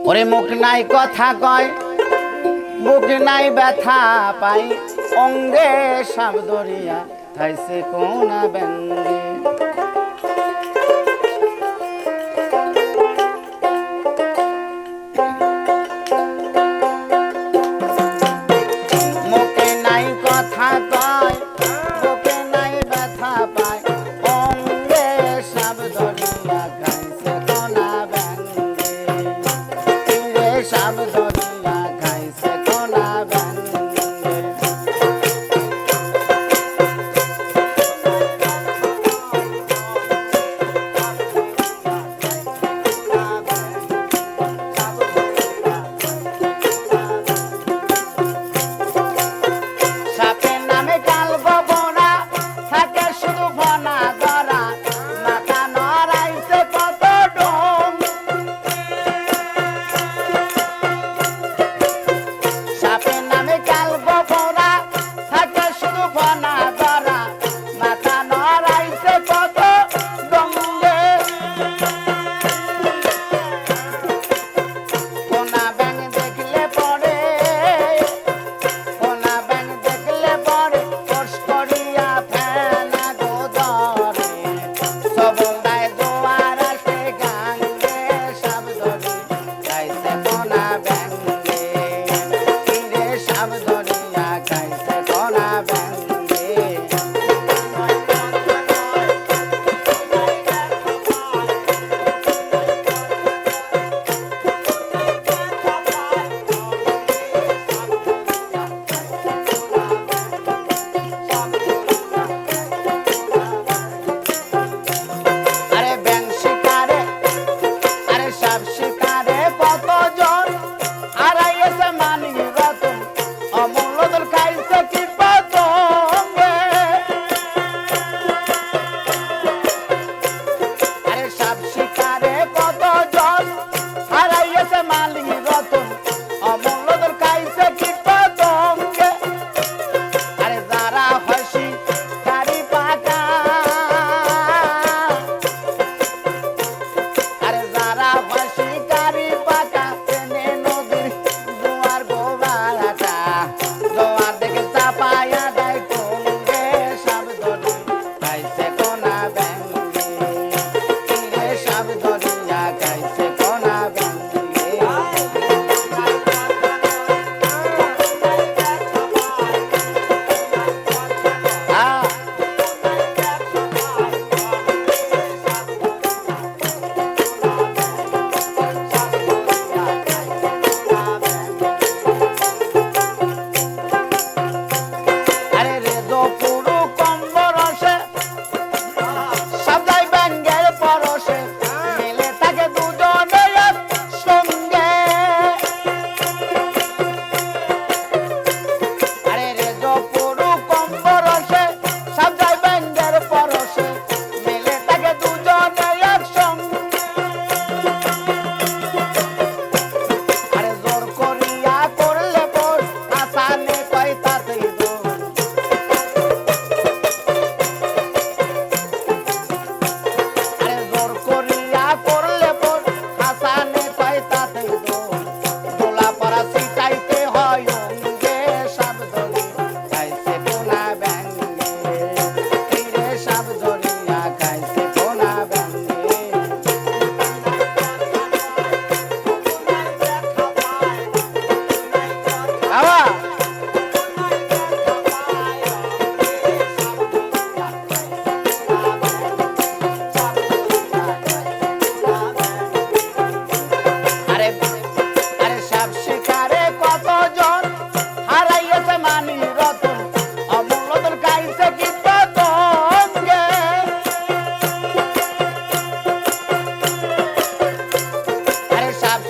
ওরে মুখ নাই কথা কয়, বুক নাই ব্যথা পাই, অঙ্গে সাপ দরিয়া থাইছে কোনা ব্যঙ্গে। মুখে নাই কথা কয়, বুকে নাই ব্যথা পায়, অঙ্গে সাপ দরিয়া খাইছে কোনা ব্যঙ্গে। সাপ দরিয়া খাইছে কোনা ব্যঙ্গে। সাপের নামে কালব বোনা, থাকে শুধু ভনা ধরা, মাথা নড়াইছে কত ডোম। সাপের নামে কালব বোনা, থাকে শুধু ভনা ধরা, মাথা নড়াইছে কত ডোঙ্গে। কোনা ব্যাঙ দেখলে পড়ে, কোনা ব্যাঙ দেখলে পড়ে, ফোঁস করিয়া ফেনা গো ধরে। সবলদায় জোয়ার আসে গাঙ্গে, সাপ ধরি খাইছে কোনা ব্যঙ্গে। তীরে সাপ ধরিয়া খাইছে কোনা ব্যঙ্গে। আরে ব্যাঙ শিকারে, আরে সাপ শিকারে কতজন হারাইয়েছে মানিক রতন, অমূল্য দল খাইছে কি পতঙ্গে। আরে সাপ শিকারে কতজন হারাইয়েছে মানিক রতন, অমূল্য দল খাইছে কি পতঙ্গে। আরে যারা হাসি কারি পাকা, আরে যারা হাসি কারি পাকা, চেনে নদীর জোয়ার গোবারাটা, জোয়ার দেখে চাপায়া দেয় টঙ্গে। সাপ ধরি খাইছে কোনা ব্যঙ্গে। তীরে সাপ ধরিয়া খাইছে কোনা ব্যঙ্গে। আরে রেজো পুরু কম্বরসে, সবাই ব্যঙ্গের পরশে, মেলে থাকে দুজনে একসঙ্গে। আরে রেজো পুরু কম্বরসে, সবাই ব্যঙ্গের পরশে, মেলে থাকে দুজনে একসঙ্গে। আরে জোর করিয়া করলে বোর, আসানে কয় তাতেই দোষ। আরে জোর করিয়া করলে বোর, আসানে কয় তাতেই দোষ। দোলা পরা সিটাইতে হয় অঙ্গে, সাপ ধরি খাইছে কোনা ব্যঙ্গে। তীরে সাপ ধরিয়া খাইছে কোনা ব্যঙ্গে। বাবা আরে, আরে সাপ শিকারে কতজন হারাইয়েছে মানিক রতন, অমূল্য দল খাইছে কি পতঙ্গে। আরে সাপ